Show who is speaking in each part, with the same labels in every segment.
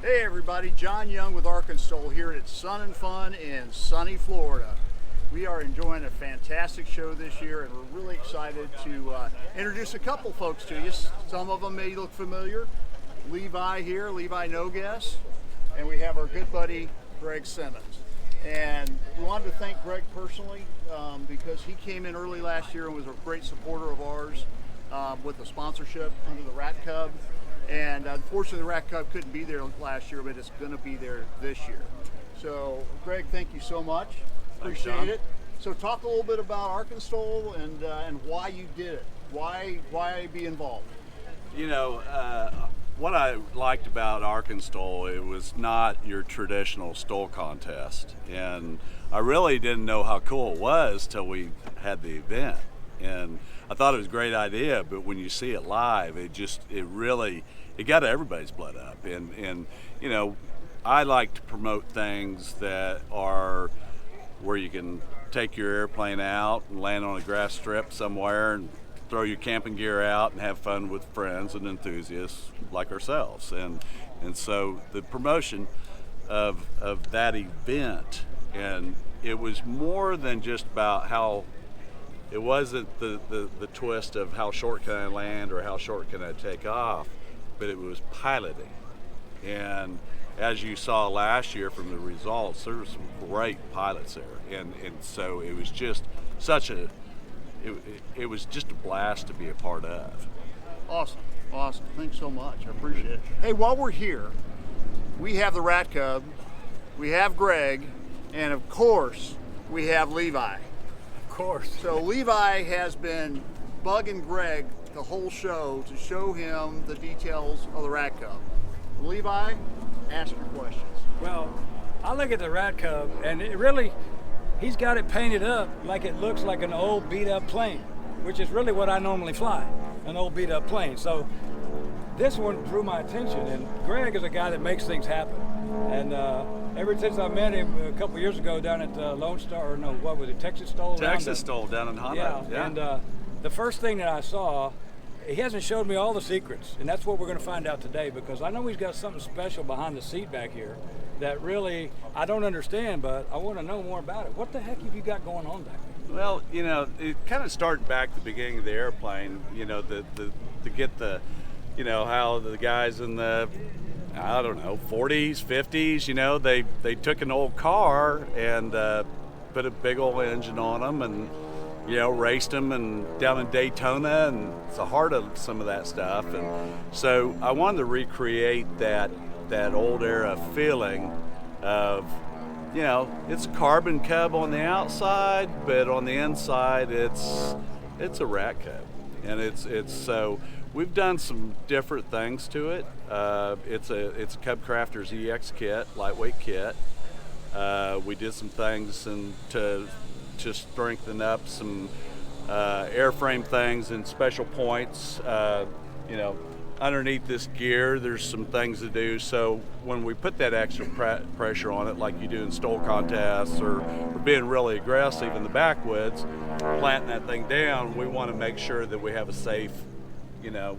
Speaker 1: Hey everybody, John Young with ArkanSTOL here at Sun and Fun in sunny Florida. We are enjoying a fantastic show this year and we're really excited to introduce a couple folks to you. Some of them may look familiar. Levi here, Levi Noguess, and we have our good buddy Greg Simmons. And we wanted to thank Greg personally because he came in early last year and was a great supporter of ours with the sponsorship under the Rat Cub. And unfortunately, the Rat Cub couldn't be there last year, but it's going to be there this year. So, Greg, thank you so much. Appreciate it. So, talk a little bit about ArkanSTOL and why you did it. Why be involved?
Speaker 2: You know, what I liked about ArkanSTOL, it was not your traditional stole contest, and I really didn't know how cool it was till we had the event. And I thought it was a great idea, but when you see it live, it got everybody's blood up. And you know, I like to promote things that are where you can take your airplane out and land on a grass strip somewhere and throw your camping gear out and have fun with friends and enthusiasts like ourselves. And so the promotion of that event, and it was more than just about how. It wasn't the twist of how short can I land or how short can I take off, but it was piloting. And as you saw last year from the results, there were some great pilots there. And so it was just it was just a blast to be a part of.
Speaker 1: Awesome. Thanks so much. I appreciate it. Hey, while we're here, we have the Rat Cub, we have Greg, and of course, we have Levi.
Speaker 3: Course.
Speaker 1: So Levi has been bugging Greg the whole show to show him the details of the Rat Cub. Levi, ask your questions.
Speaker 3: Well, I look at the Rat Cub and he's got it painted up like it looks like an old beat up plane, which is really what I normally fly, an old beat up plane. So this one drew my attention, and Greg is a guy that makes things happen. And ever since I met him a couple years ago down at Lone Star, or no, what was it, TexasSTOL?
Speaker 2: TexasSTOL down in Honda.
Speaker 3: Yeah. And the first thing that I saw, he hasn't showed me all the secrets, and that's what we're going to find out today, because I know he's got something special behind the seat back here that really I don't understand, but I want to know more about it. What the heck have you got going on back there?
Speaker 2: Well, you know, it kind of started back at the beginning of the airplane, you know, to get the, you know, how the guys in the, I don't know, 40s, 50s, you know, they took an old car and put a big old engine on them and, you know, raced them and down in Daytona, and it's the heart of some of that stuff. And so I wanted to recreate that old era feeling of, you know, it's a carbon cub on the outside, but on the inside it's a Rat Cub. And it's so we've done some different things to it. It's a Cub Crafters EX kit, lightweight kit. We did some things to strengthen up some airframe things and special points. You know, underneath this gear, there's some things to do. So when we put that extra pressure on it, like you do in stole contests or being really aggressive in the backwoods, planting that thing down, we want to make sure that we have a safe, you know,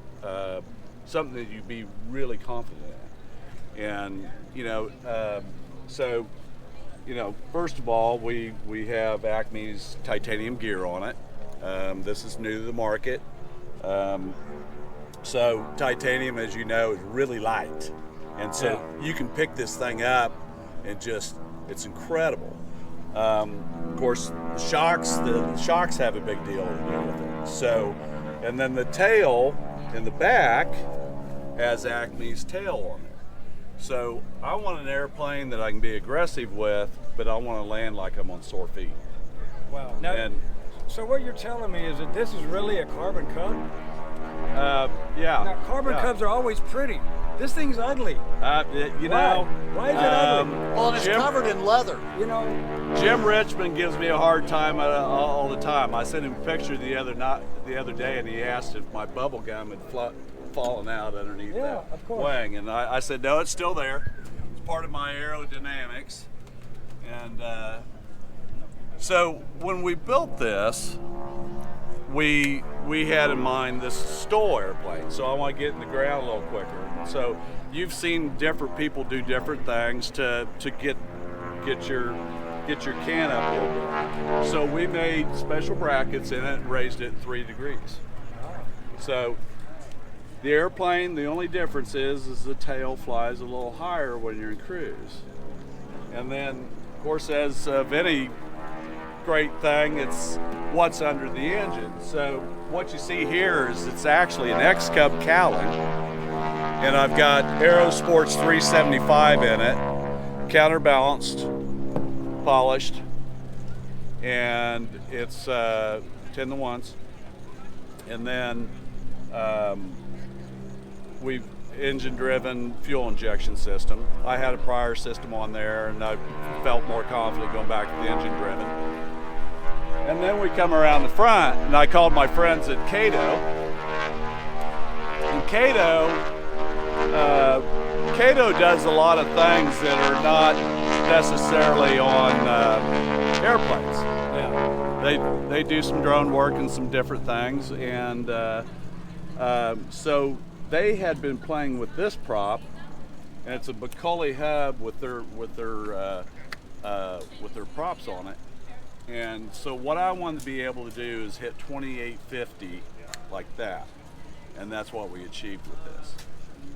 Speaker 2: something that you'd be really confident in. And, you know, so, you know, first of all, we have Acme's titanium gear on it. This is new to the market. So titanium, as you know, is really light. And so you can pick this thing up and it's incredible. Of course, the shocks have a big deal to do with it. So, and then the tail in the back has Acme's tail on it. So I want an airplane that I can be aggressive with, but I want to land like I'm on sore feet.
Speaker 3: Wow. Now, so what you're telling me is that this is really a carbon cub?
Speaker 2: Yeah.
Speaker 3: Now, carbon cubs are always pretty. This thing's ugly.
Speaker 2: You know.
Speaker 3: Why is it ugly?
Speaker 1: Well, it's covered in leather.
Speaker 3: You know.
Speaker 2: Jim Richmond gives me a hard time all the time. I sent him a picture the other day, and he asked if my bubble gum had fallen out underneath that wing, and I said no, it's still there. It's part of my aerodynamics. And so when we built this, we had in mind this STOL airplane. So I want to get in the ground a little quicker. So you've seen different people do different things to get your can up a little bit. So we made special brackets in it and raised it 3 degrees. So the airplane, the only difference is the tail flies a little higher when you're in cruise. And then, of course, as of any great thing, it's what's under the engine. So what you see here is it's actually an X-Cub cowling, and I've got Aerosports 375 in it, counterbalanced, polished, and it's 10 to 1s. And then we've engine-driven fuel injection system. I had a prior system on there, and I felt more confident going back to the engine-driven. And then we come around the front, and I called my friends at Cato. And Cato does a lot of things that are not necessarily on airplanes. Yeah. They do some drone work and some different things, and so they had been playing with this prop, and it's a Macaulay hub with their props on it. And so what I wanted to be able to do is hit 2850 like that, and that's what we achieved with this.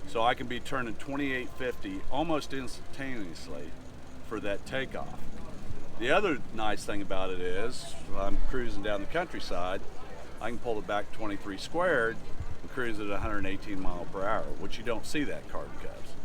Speaker 2: So I can be turning 2850 almost instantaneously for that takeoff. The other nice thing about it is, when I'm cruising down the countryside, I can pull it back 23 squared and cruise at 118 mile per hour, which you don't see that carbon cubs.